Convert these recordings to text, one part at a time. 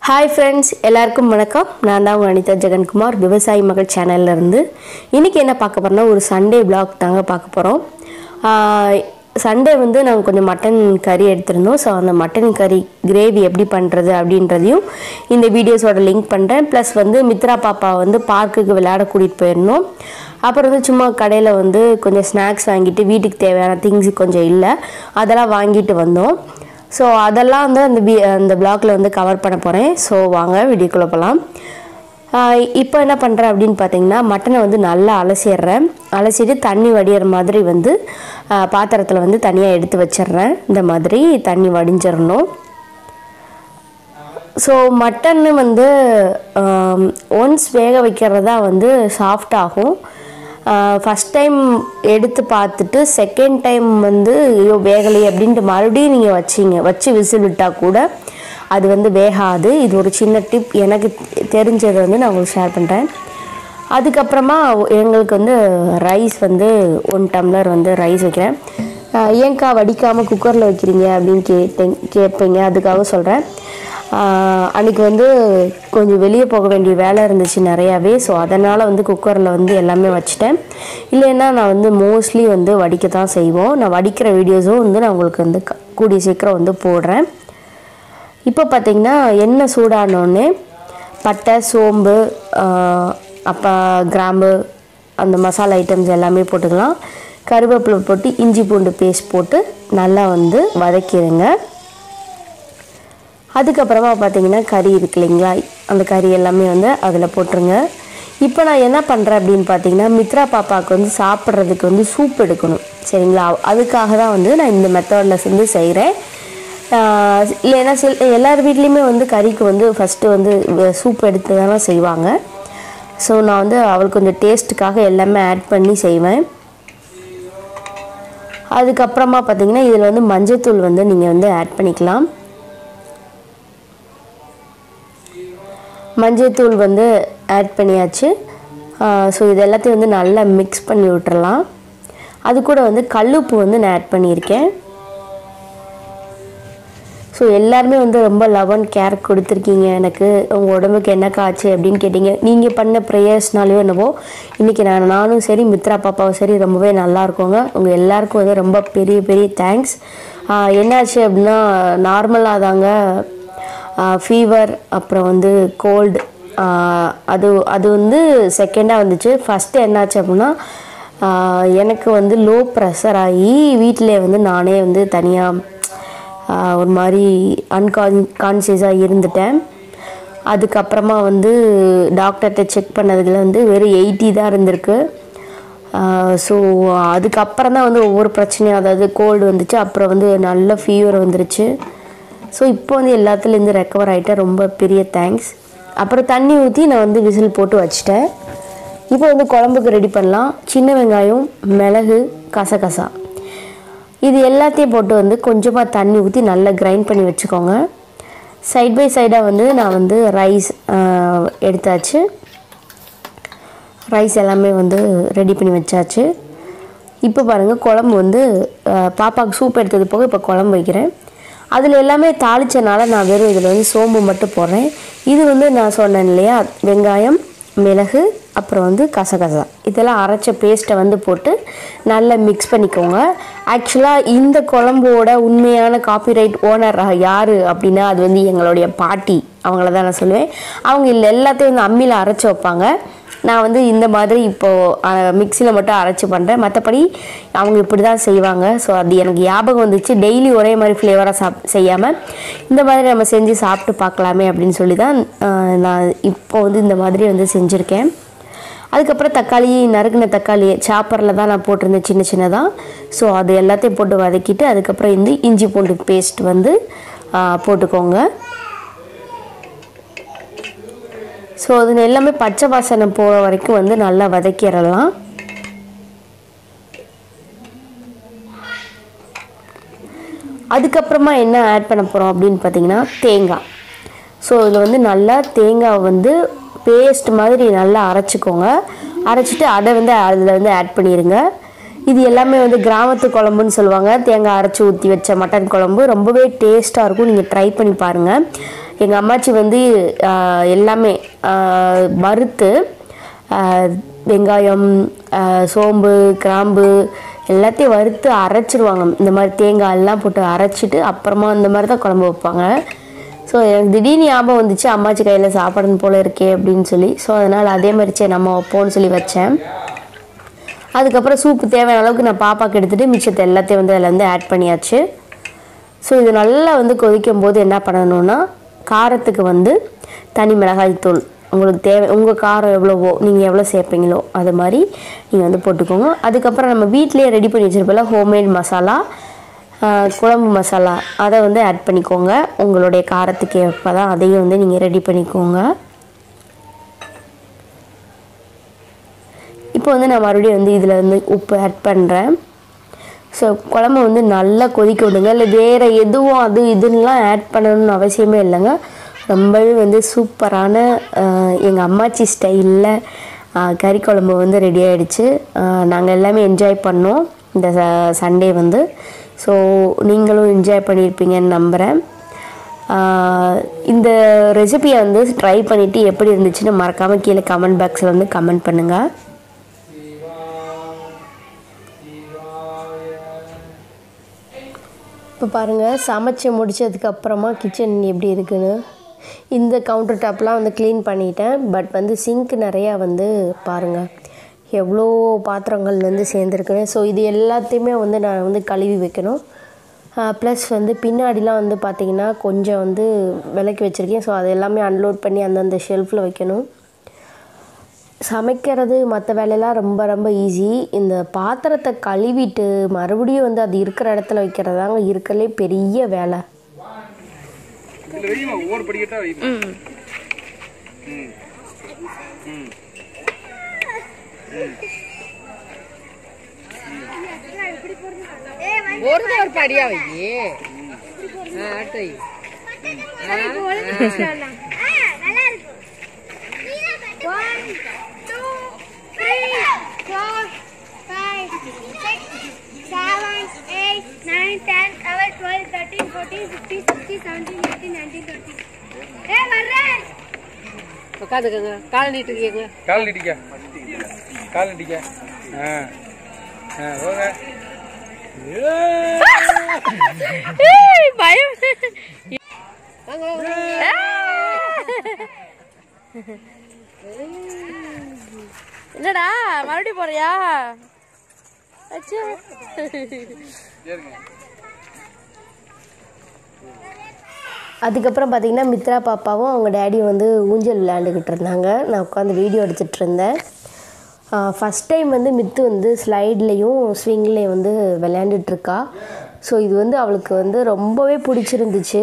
Hi friends, எல்லாருக்கும் வணக்கம். நான் தான் அனிதா ஜெகன்குமார் விவசாயி மகள் சேனல்ல இருந்து. இன்னைக்கு என்ன பார்க்க போறோம்னா ஒரு சண்டே vlog தாங்க பார்க்க போறோம். சண்டே வந்து நாங்க கொஞ்சம் மட்டன் கறி எடுத்துறோம். சோ அந்த மட்டன் கறி கிரேவி எப்படி பண்றது அப்படின்றதையும் இந்த வீடியோஸோட லிங்க் பண்றேன். ப்ளஸ் வந்து மித்ரா பாப்பா வந்து பார்க்குக்கு விளையாட கூட்டிட்டு போயிருந்தோம். அப்புறம் வந்து சும்மா கடையில வந்து கொஞ்சம் ஸ்நாக்ஸ் வாங்கிட்டு வீட்டுக்கு தேவையான திங்ஸ் கொஞ்சம் இல்ல அதெல்லாம் வாங்கிட்டு வந்தோம். So அதெல்லாம் வந்து அந்த vlogல வந்து கவர் பண்ண போறேன். சோ வாங்க வீடியோக்குள்ள போலாம். இப்போ என்ன பண்றேன் அப்படினு பாத்தீங்கன்னா மட்டனை வந்து நல்லா அலசிறேன். அலசிட்டு தண்ணி வடியற மாதிரி வந்து பாத்திரத்துல வந்து தனியா எடுத்து வச்சிரறேன். இந்த மாதிரி தண்ணி வடிஞ்சிரணும். சோ மட்டன் வந்து once வேக வைக்கிறதா வந்து சாஃப்ட் ஆகும். ஃபர்ஸ்ட் டைம் எடுத்து பார்த்துட்டு செகண்ட் டைம் வந்து ஐயோ வேகலை அப்படினு மறுபடியும் நீங்க வச்சு விசில் விட்டா கூட அது வந்து வேகாது. இது ஒரு சின்ன டிப் எனக்கு தெரிஞ்சது வந்து நான் உங்களுக்கு ஷேர் பண்றேன். அதுக்கு அப்புறமா எங்களுக்கு வந்து ரைஸ் வந்து 1 டம்ளர் வந்து ரைஸ் வைக்கிறேன். ஏன்கா வடிக்காம குக்கர்ல வைக்கிறீங்க அப்படினு கேட்பீங்க. அதுக்காக சொல்றேன். அன்னைக்கு வந்து கொஞ்சம் வெளிய போக வேண்டிய வேலை இருந்துச்சு நிறையவே. சோ அதனால வந்து குக்கர்ல வந்து எல்லாமே வச்சிட்டேன். இல்லனா நான் வந்து மோஸ்ட்லி வந்து வடிக்க தான் செய்வோம். நான் வடிக்கிற வீடியோஸும் வந்து நான் உங்களுக்கு வந்து கூடிய சீக்கிரம் வந்து போடுறேன். இப்போ பாத்தீங்கன்னா எண்ணெய் சூடானோனே பட்டை சோம்பு அப்ப கிராம்பு அந்த மசாலா ஐட்டம்ஸ் எல்லாமே போட்டுக்கலாம். கறிவேப்பிலை போட்டு இஞ்சி பூண்டு பேஸ்ட் போட்டு நல்லா வந்து வதக்கிடுங்க. அதுக்கு அப்புறமா பாத்தீங்கன்னா கறி இருக்கு இல்லீங்களா அந்த கறி எல்லாமே வந்து அதுல போட்டுருங்க. இப்போ நான் என்ன பண்றேன் அப்படினு பாத்தீங்கன்னா மித்ரா பாப்பாக்கு வந்து சாப்பிடுறதுக்கு வந்து சூப் எடுக்கணும். சரிங்களா? அதுக்காக தான் வந்து நான் இந்த மெத்தட்ல வந்து செய்றேன். இல்லனா எல்லார் வீட்லயுமே வந்து கறிக்கு வந்து ஃபர்ஸ்ட் வந்து சூப் எடுத்து தான் செய்வாங்க. சோ நான் வந்து அவளுக்கு கொஞ்சம் டேஸ்ட்காக எல்லாமே ஆட் பண்ணி செய்வேன். அதுக்கு அப்புறமா பாத்தீங்கன்னா இதுல வந்து மஞ்சள் தூள் வந்து நீங்க வந்து ஆட் பண்ணிக்கலாம். மஞ்சள் தூள் வந்து ஆட் பண்ணியாச்சு. சோ இது எல்லாத்தையும் வந்து நல்லா mix பண்ணி விட்டுறலாம். அது கூட வந்து கல்லுப்பு வந்து நான் ஆட் பண்ணியிருக்கேன். சோ எல்லாரும் வந்து ரொம்ப லவ் அண்ட் கேர் கொடுத்திருக்கீங்க எனக்கு. உங்க உடம்புக்கு என்ன காச்சு அப்படினு கேட்டிங்க. நீங்க பண்ண பிரேயர்ஸ்னாலயோ என்னவோ இன்னைக்கு நானும் சரி மித்ரா பாப்பாவும் சரி ரொம்பவே நல்லா இருக்கோங்க. உங்க எல்லாருக்கும் வந்து ரொம்ப பெரிய பெரிய தேங்க்ஸ். என்னாச்சு அப்படினா நார்மலா தாங்க ஃபீவர் அப்புறம் வந்து கோல்ட் அது வந்து செகண்டா வந்துச்சு. ஃபர்ஸ்ட் என்னாச்சு அப்படினா எனக்கு வந்து லோ பிரஷர் ஆகி வீட்லயே வந்து நானே வந்து தனியா ஒரு மாதிரி அன்கான்ஷியஸா இருந்துட்டேன். அதுக்கு அப்புறமா வந்து டாக்டர்ட்ட செக் பண்ணதுல வந்து வெறும் 80 தான் இருந்திருக்கு. சோ அதுக்கு அப்புறம் தான் வந்து ஒவ்வொரு பிரச்சனையா அதாவது கோல்ட் வந்துச்சு அப்புறம் வந்து நல்ல ஃபீவர் வந்துருச்சு. சோ இப்போ வந்து எல்லாத்துல இருந்து ரெக்கவர் ஆயிட்ட ரொம்ப பெரிய தேங்க்ஸ். அப்புறம் தண்ணி ஊத்தி நான் வந்து விசில் போட்டு வச்சிட்டேன். இப்போ வந்து குழம்புக்கு ரெடி பண்ணலாம். சின்ன வெங்காயம் மிளகு கசகசா இது எல்லாத்தையும் போட்டு வந்து கொஞ்சமா தண்ணி ஊத்தி நல்லா கிரைண்ட் பண்ணி வச்சுக்கோங்க. சைடு பை சைடா வந்து நான் வந்து ரைஸ் எடுத்தாச்சு. ரைஸ் எல்லாமே வந்து ரெடி பண்ணி வச்சாச்சு. இப்போ பாருங்க குழம்பு வந்து பாப்பாக்கு சூப் எடுத்தது போக இப்போ குழம்பு வைக்கிறேன். அதுல எல்லாமே தாளிச்சனால நான் வெறும் இதுல வந்து சோம்பு மட்டும் போடுறேன். இது வந்து நான் சொன்னேன் இல்லையா வெங்காயம் மிளகு அப்புறம் வந்து கசகசா இதெல்லாம் அரைச்ச பேஸ்ட்டை வந்து போட்டு நல்லா மிக்ஸ் பண்ணிக்கோங்க. ஆக்சுவலா இந்த குழம்போட உண்மையான காப்பிரைட் ஓனர் யாரு அப்படின்னா அது வந்து எங்களுடைய பாட்டி. அவங்கள தான் நான் சொல்லுவேன். அவங்க எல்லாத்தையும் வந்து அம்மியில அரைச்சு வைப்பாங்க. நான் வந்து இந்த மாதிரி இப்போ மிக்ஸில மட்டும் அரைச்சு பண்றேன். மத்தபடி அவங்க இப்படி தான் செய்வாங்க. சோ அது எனக்கு ஞாபகம் வந்துச்சு. டெய்லி ஒரே மாதிரி ஃப்ளேவரா செய்யாம இந்த மாதிரி நம்ம செஞ்சு சாப்பிட்டு பார்க்கலாமே அப்படினு சொல்லி தான் நான் இப்போ வந்து இந்த மாதிரி வந்து செஞ்சிருக்கேன். அதுக்கு அப்புறம் தக்காளி நறுக்குன தக்காளி சாப்பர்ல தான் நான் போட்டுருந்தேன் சின்ன சின்னதா. சோ அது எல்லாத்தையும் போட்டு வதக்கிட்டு அதுக்கு அப்புறம் இந்த இஞ்சி பூண்டு பேஸ்ட் வந்து போட்டுக்கோங்க. சோ அது எல்லாமே பச்சை வாசனை போற வரைக்கும் வந்து நல்லா வதக்கிரலாம். அதுக்கு அப்புறமா என்ன ஆட் பண்ண போறோம் அப்படினு பாத்தீங்கன்னா தேங்காய். சோ இதுல வந்து நல்லா தேங்காய் வந்து பேஸ்ட் மாதிரி நல்லா அரைச்சுக்கோங்க. அரைச்சிட்டு அதை வந்து அதுல வந்து ஆட் பண்ணிருங்க. இது எல்லாமே வந்து கிராமத்து குழம்புன்னு சொல்லுவாங்க. தேங்காய் அரைச்சு ஊத்தி வச்ச மட்டன் குழம்பு ரொம்பவே டேஸ்டா இருக்கும். நீங்க ட்ரை பண்ணி பாருங்க. எங்கள் அம்மாச்சி வந்து எல்லாமே வறுத்து வெங்காயம் சோம்பு கிராம்பு எல்லாத்தையும் வறுத்து அரைச்சிடுவாங்க. இந்த மாதிரி தேங்காய் எல்லாம் போட்டு அரைச்சிட்டு அப்புறமா இந்த மாதிரி தான் குழம்பு வைப்பாங்க. ஸோ எனக்கு திடீர்னு ஞாபகம் வந்துச்சு அம்மாச்சி கையில் சாப்பிடணும் போல் இருக்கே அப்படின்னு சொல்லி. ஸோ அதனால் அதே மாதிரிச்சே நம்ம வைப்போம்னு சொல்லி வச்சேன். அதுக்கப்புறம் சூப்பு தேவையான அளவுக்கு நான் பாப்பாவுக்கு எடுத்துகிட்டு மிச்சத்தை எல்லாத்தையும் வந்து அதில் வந்து ஆட் பண்ணியாச்சு. ஸோ இது நல்லா வந்து கொதிக்கும் போது என்ன பண்ணணுன்னா காரத்துக்கு வந்து தனி மிளகாய் தூள் உங்களுக்கு தேவை, உங்கள் காரம் எவ்வளவோ நீங்கள் எவ்வளோ சேர்ப்பீங்களோ அது மாதிரி நீங்கள் வந்து போட்டுக்கோங்க. அதுக்கப்புறம் நம்ம வீட்டிலேயே ரெடி பண்ணி வச்சுருப்போம்ல ஹோம்மேட் மசாலா, குழம்பு மசாலா, அதை வந்து ஆட் பண்ணிக்கோங்க. உங்களுடைய காரத்துக்கு ஏற்ப தான் அதையும் வந்து நீங்கள் ரெடி பண்ணிக்கோங்க. இப்போ வந்து நான் மறுபடியும் வந்து இதில் வந்து உப்பு ஆட் பண்ணுறேன். ஸோ குழம்பு வந்து நல்லா கொதிக்க விடுங்க. இல்லை வேறு எதுவும் அது இதுன்னெலாம் ஆட் பண்ணணும்னு அவசியமே இல்லைங்க. ரொம்பவே வந்து சூப்பரான எங்கள் அம்மாச்சி ஸ்டைலில் கறி குழம்பு வந்து ரெடி ஆகிடுச்சு. நாங்கள் எல்லாமே என்ஜாய் பண்ணோம் இந்த சண்டே வந்து. ஸோ நீங்களும் என்ஜாய் பண்ணியிருப்பீங்கன்னு நம்புகிறேன். இந்த ரெசிபியை வந்து ட்ரை பண்ணிவிட்டு எப்படி இருந்துச்சுன்னு மறக்காமல் கீழே கமெண்ட் பாக்ஸில் வந்து கமெண்ட் பண்ணுங்கள். இப்போ பாருங்கள் சமைச்சு முடித்ததுக்கப்புறமா கிச்சன் எப்படி இருக்குன்னு. இந்த கவுண்டர் டாப்லாம் வந்து க்ளீன் பண்ணிட்டேன். பட் வந்து சிங்க் நிறையா வந்து பாருங்கள் எவ்வளோ பாத்திரங்கள் வந்து சேர்ந்துருக்குன்னு. ஸோ இது எல்லாத்தையுமே வந்து நான் வந்து கழுவி வைக்கணும். ப்ளஸ் வந்து பின்னாடிலாம் வந்து பார்த்திங்கன்னா கொஞ்சம் வந்து விலக்கி வச்சுருக்கேன். ஸோ அது எல்லாமே அன்லோட் பண்ணி அந்தந்த ஷெல்ஃபில் வைக்கணும். சமைக்கிறது மற்ற வேலையெல்லாம் ரொம்ப ரொம்ப ஈஸி. இந்த பாத்திரத்தை கழுவிட்டு மறுபடியும் வந்து அது இருக்கிற இடத்துல வைக்கிறதாங்க இருக்கலே பெரிய வேலை. கால் நீட்டிக்க பயம். என்னடா மறுபடியும் போறியா? அதுக்கப்புறம் பார்த்திங்கன்னா மித்ரா பாப்பாவும் அவங்க டேடியும் வந்து ஊஞ்சல் விளையாண்டுக்கிட்டு இருந்தாங்க. நான் உட்காந்து வீடியோ எடுத்துகிட்டு இருந்தேன். ஃபஸ்ட் டைம் வந்து மித்து வந்து ஸ்லைட்லேயும் ஸ்விங்லேயும் வந்து விளையாண்டுட்ருக்கா. ஸோ இது வந்து அவளுக்கு வந்து ரொம்பவே பிடிச்சிருந்துச்சு.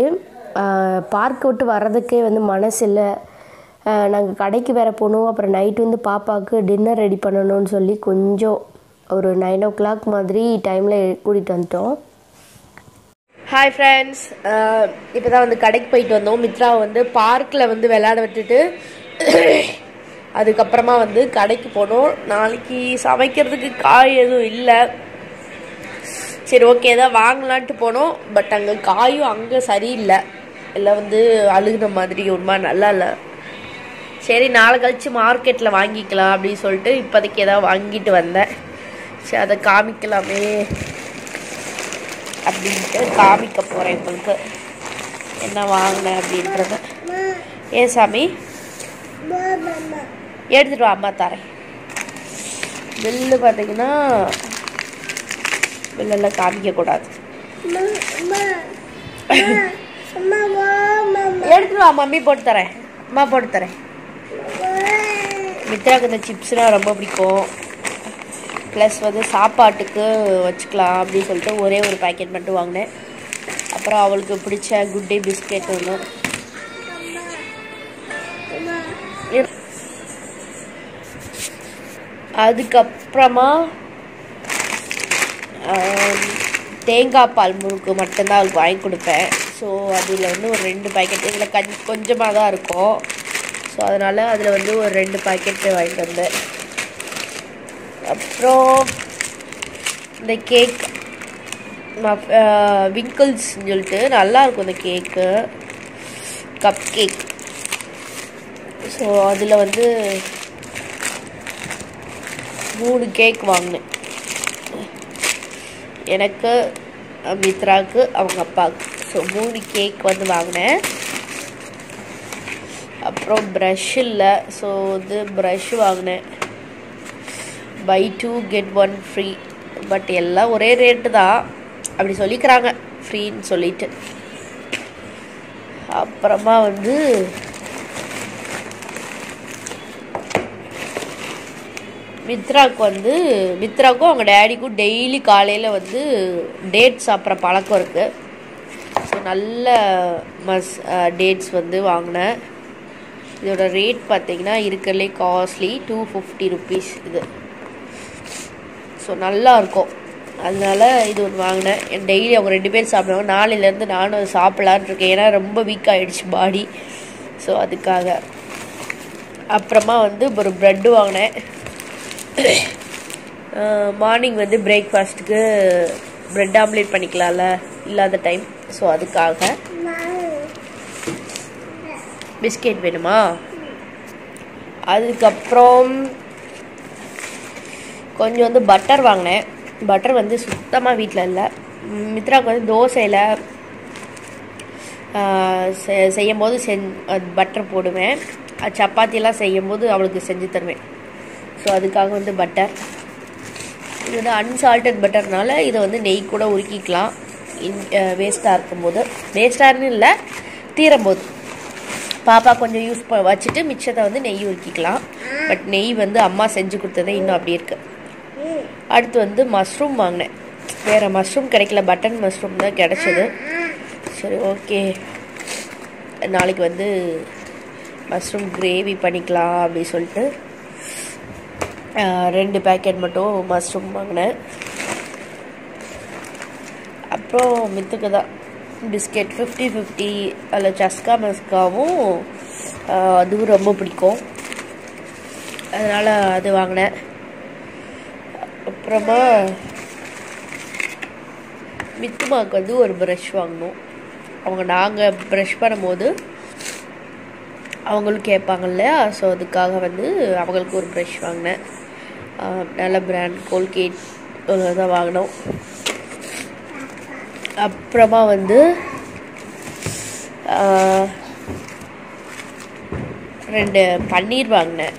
பார்க்க விட்டு வர்றதுக்கே வந்து மனசு இல்லை. நாங்கள் கடைக்கு வேறு போனோம். அப்புறம் நைட்டு வந்து பாப்பாவுக்கு டின்னர் ரெடி பண்ணணும்னு சொல்லி கொஞ்சம் ஒரு 9 o'clock மாதிரி டைமில் கூட்டிகிட்டு வந்துட்டோம். ஹாய் ஃப்ரெண்ட்ஸ், இப்போ தான் வந்து கடைக்கு போயிட்டு வந்தோம். மித்ராவை வந்து பார்க்கில் வந்து விளையாட விட்டுட்டு அதுக்கப்புறமா வந்து கடைக்கு போனோம். நாளைக்கு சமைக்கிறதுக்கு காய் எதுவும் இல்லை. சரி ஓகே தான் வாங்கலான்ட்டு போனோம். பட் அங்கே காயும் அங்கே சரியில்லை, எல்லாம் வந்து அழுகுன மாதிரி ஒரு மாதிரி நல்லா இல்லை. சரி நாளை கழிச்சு மார்க்கெட்டில் வாங்கிக்கலாம் அப்படின்னு சொல்லிட்டு இப்போதைக்கு ஏதாவது வாங்கிட்டு வந்தேன். சரி அதை காமிக்கலாமே அப்படின்ட்டு காமிக்க போகிறேன் உங்களுக்கு என்ன வாங்கினேன் அப்படின்றத. ஏன் சாமி எடுத்துட்டு வா, அம்மா தரேன். பில்லு பார்த்தீங்கன்னா பில்லெல்லாம் காமிக்கக்கூடாது. எடுத்துட்டு வா, மம்மி போட்டு தரேன், அம்மா போட்டு தரேன். மித்ராவுக்கு இந்த சிப்ஸ்னால் ரொம்ப பிடிக்கும். ப்ளஸ் வந்து சாப்பாட்டுக்கு வச்சுக்கலாம் அப்படின்னு சொல்லிட்டு ஒரே ஒரு பேக்கெட் மட்டும் வாங்கினேன். அப்புறம் அவளுக்கு பிடிச்ச குட் டே பிஸ்கெட் ஒன்று. அதுக்கப்புறமா தேங்காய் பால் முறுக்கு மட்டும்தான் அவளுக்கு வாங்கி கொடுப்பேன். ஸோ அதில் வந்து ஒரு 2 பேக்கெட், இதில் கொஞ்சமாக தான் இருக்கும். ஸோ அதனால் அதில் வந்து ஒரு 2 பேக்கெட்டு வாங்கிட்டு வந்தேன். அப்புறம் இந்த கேக் விங்கிள்ஸ்ன்னு சொல்லிட்டு நல்லாயிருக்கும் இந்த கேக்கு. Cup cake. ஸோ அதில் வந்து 3 கேக் வாங்கினேன். எனக்கு, மித்ராவுக்கு, அவங்க அப்பாவுக்கு. ஸோ 3 கேக் வந்து வாங்கினேன். அப்புறம் ப்ரஷ் இல்லை, ஸோ வந்து ப்ரஷ் வாங்கினேன். buy 2 get 1 free. பட் எல்லாம் ஒரே ரேட்டு தான், அப்படி சொல்லிக்கிறாங்க ஃப்ரீன்னு சொல்லிட்டு. அப்புறமா வந்து மித்ராவுக்கும் அவங்க டேடிக்கும் டெய்லி காலையில் வந்து டேட்ஸ் சாப்பிட்ற பழக்கம் இருக்குது. ஸோ நல்ல டேட்ஸ் வந்து வாங்கினேன். இதோட ரேட் பார்த்திங்கன்னா இருக்கிறதுலே காஸ்ட்லி, 250 rupees இது. ஸோ நல்லாயிருக்கும், அதனால இது ஒன்று வாங்கினேன். டெய்லி அவங்க 2 பேர் சாப்பிடுவாங்க. நாளையிலேருந்து நானும் அதை சாப்பிட்லான் இருக்கேன், ஏன்னா ரொம்ப வீக் ஆகிடுச்சு பாடி. ஸோ அதுக்காக. அப்புறமா வந்து ஒரு ப்ரெட்டு வாங்கினேன். மார்னிங் வந்து பிரேக்ஃபாஸ்ட்டுக்கு ப்ரெட் ஆம்லேட் பண்ணிக்கலாம்ல இல்லாத டைம். ஸோ அதுக்காக. பிஸ்கெட் வேணுமா? அதுக்கப்புறம் கொஞ்சம் வந்து பட்டர் வாங்கினேன். பட்டர் வந்து சுத்தமாக வீட்டில் இல்லை. மித்ராவுக்கு வந்து தோசையில் செய்யும் போது பட்டர் போடுவேன். சப்பாத்தியெல்லாம் செய்யும் போது அவளுக்கு செஞ்சு தருவேன். ஸோ அதுக்காக வந்து பட்டர். இது வந்து அன்சால்டட் பட்டர்னால இதை வந்து நெய் கூட உருக்கிக்கலாம் வேஸ்ட்டாக இருக்கும்போது. வேஸ்ட்டாகனு இல்லை, தீரும்போது பாப்பா கொஞ்சம் யூஸ் வச்சுட்டு மிச்சத்தை வந்து நெய் உருக்கிக்கலாம். பட் நெய் வந்து அம்மா செஞ்சு கொடுத்ததே இன்னும் அப்படி இருக்குது. அடுத்து வந்து மஷ்ரூம் வாங்கினேன். வேறு மஷ்ரூம் கிடைக்கல, பட்டன் மஷ்ரூம் தான் கிடச்சிது. சரி, ஓகே, நாளைக்கு வந்து மஷ்ரூம் கிரேவி பண்ணிக்கலாம் அப்படி சொல்லிட்டு 2 பேக்கெட் மட்டும் மஷ்ரூம் வாங்கினேன். அப்புறம் மித்துக்கு தான் பிஸ்கெட் 50-50, அதில் சஸ்கா மஸ்காவும் அதுவும் ரொம்ப பிடிக்கும், அதனால் அது வாங்கினேன். அப்புறமா மித்துமாவுக்கு வந்து ஒரு ப்ரஷ் வாங்கினோம். நாங்கள் ப்ரஷ் பண்ணும்போது அவங்களும் கேட்பாங்க இல்லையா, ஸோ அதுக்காக வந்து அவங்களுக்கு ஒரு ப்ரஷ் வாங்கினேன். நல்ல பிராண்ட் கோல்கேட் தான் வாங்கினோம். அப்புறமா வந்து 2 பன்னீர் வாங்கினேன்.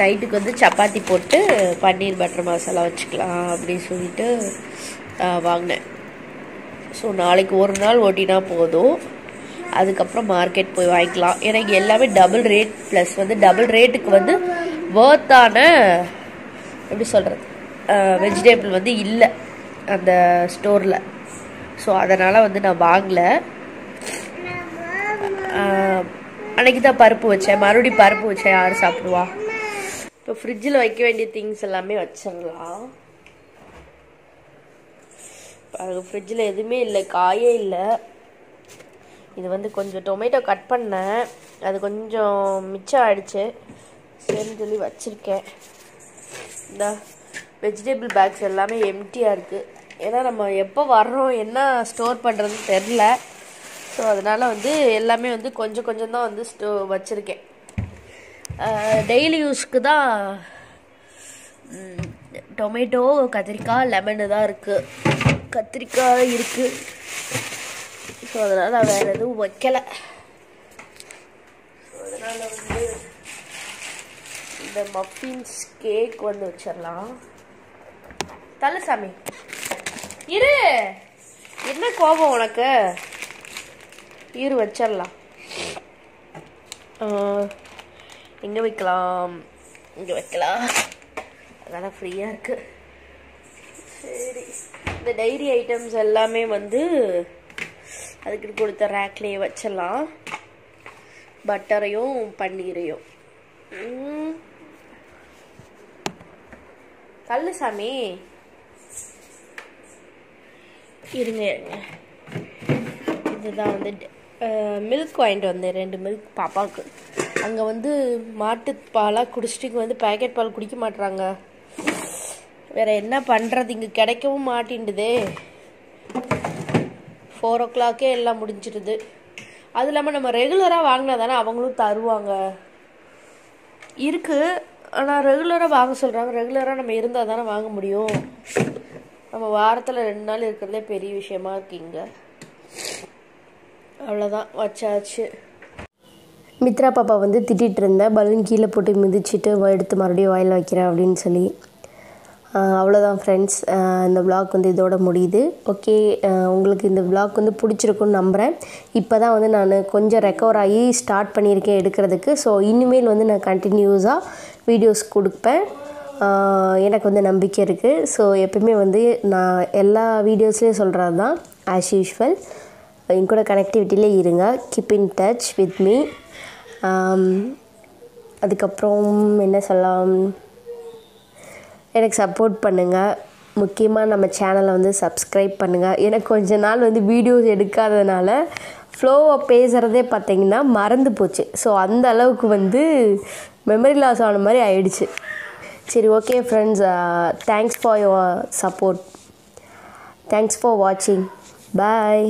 நைட்டுக்கு வந்து சப்பாத்தி போட்டு பன்னீர் பட்டர் மசாலா வச்சுக்கலாம் அப்படின்னு சொல்லிட்டு வாங்கினேன். ஸோ நாளைக்கு ஒரு நாள் ஓட்டினா போதும், அதுக்கப்புறம் மார்க்கெட் போய் வாங்கிக்கலாம். எனக்கு எல்லாமே டபுள் ரேட், ப்ளஸ் வந்து டபுள் ரேட்டுக்கு வந்து வர்த்தான எப்படி சொல்கிறது வெஜிடேபிள் வந்து இல்லை அந்த ஸ்டோரில். ஸோ அதனால் வந்து நான் வாங்கலை. அன்றைக்கி தான் பருப்பு வச்சேன், மறுபடியும் பருப்பு வச்சேன், யார் சாப்பிடுவா? இப்போ ஃப்ரிட்ஜில் வைக்க வேண்டிய திங்ஸ் எல்லாமே வச்சிடலாம். பாருங்கள், ஃப்ரிட்ஜில் எதுவுமே இல்லை, காயே இல்லை. இது வந்து கொஞ்சம் டொமேட்டோ கட் பண்ணேன், அது கொஞ்சம் மிச்சம் ஆகிடுச்சு, சரின்னு சொல்லி வச்சுருக்கேன். இந்த வெஜிடபிள் பேக்ஸ் எல்லாமே எம்டியாக இருக்குது, ஏன்னா நம்ம எப்போ வர்றோம் என்ன ஸ்டோர் பண்ணுறதுன்னு தெரில. ஸோ அதனால் வந்து எல்லாமே வந்து கொஞ்சம் கொஞ்சம் தான் வந்து வச்சுருக்கேன். டெய்லி யூஸ்க்கு தான் டொமேட்டோ, கத்திரிக்காய், லெமனு தான் இருக்குது. கத்திரிக்காய் இருக்குது, ஸோ அதனால் நான் வேறு எதுவும் வைக்கலை. ஸோ அதனால் வந்து இந்த மஃபின்ஸ் கேக் வந்து வச்சிடலாம். தலசாமி இரு, என்ன கோபம் உனக்கு? இரு வச்சிடலாம். எங்கே வைக்கலாம்? இங்கே வைக்கலாம், அதெல்லாம் ஃப்ரீயாக இருக்குது. சரி, இந்த டைரி ஐட்டம்ஸ் எல்லாமே வந்து அதுக்கு கொடுத்த ரேக்லேயே வச்சிடலாம். பட்டரையும் பன்னீரையும். தள்ளு சாமி, இருங்க. இதுதான் வந்து மில்க் வாங்கிட்டு வந்தேன், 2 மில்க் பாப்பாவுக்கு. அங்கே வந்து மாட்டுப்பாலாக குடிச்சிட்டு இங்கே வந்து பேக்கெட் பால் குடிக்க மாட்டுறாங்க. வேறு என்ன பண்ணுறது, இங்கே கிடைக்கவும் மாட்டேன்டுதே. 4 o'clock எல்லாம் முடிஞ்சிடுது. அது இல்லாமல் நம்ம ரெகுலராக வாங்கினா தானே அவங்களும் தருவாங்க. இருக்குது, ஆனால் ரெகுலராக வாங்க சொல்கிறாங்க. ரெகுலராக நம்ம இருந்தால் தானே வாங்க முடியும். நம்ம வாரத்தில் 2 நாள் இருக்கிறதே பெரிய விஷயமா இருக்கீங்க. அவ்வளோதான், வச்சாச்சு. மித்ரா பாப்பா வந்து திட்டிகிட்டு இருந்தேன், பலூன் கீழே போட்டு மிதிச்சுட்டு எடுத்து மறுபடியும் வாயில் வைக்கிறேன் அப்படின்னு சொல்லி. அவ்வளோதான் ஃப்ரெண்ட்ஸ், இந்த விளாக் வந்து இதோட முடியுது. ஓகே, உங்களுக்கு இந்த விளாக் வந்து பிடிச்சிருக்குன்னு நம்புகிறேன். இப்போ தான் வந்து நான் கொஞ்சம் ரெக்கவர் ஆகி ஸ்டார்ட் பண்ணியிருக்கேன் எடுக்கிறதுக்கு. ஸோ இனிமேல் வந்து நான் கண்டினியூஸாக வீடியோஸ் கொடுப்பேன். எனக்கு வந்து நம்பிக்கை இருக்குது. ஸோ எப்பவுமே வந்து நான் எல்லா வீடியோஸ்லேயும் சொல்கிறது தான், ஆஸ் யூஷுவல் என் கூட கனெக்டிவிட்டியிலே இருங்க. Keep in touch with me. அதுக்கப்புறம் என்ன சொல்லலாம், எனக்கு சப்போர்ட் பண்ணுங்கள். முக்கியமாக நம்ம சேனலை வந்து சப்ஸ்கிரைப் பண்ணுங்கள். எனக்கு கொஞ்ச நாள் வந்து வீடியோஸ் எடுக்காததுனால ஃப்ளோவாக பேசுகிறதே பார்த்திங்கன்னா மறந்து போச்சு. ஸோ அந்த அளவுக்கு வந்து மெமரி லாஸ் ஆன மாதிரி ஆயிடுச்சு. சரி, okay friends, thanks for your support. Thanks for வாட்சிங். பாய்.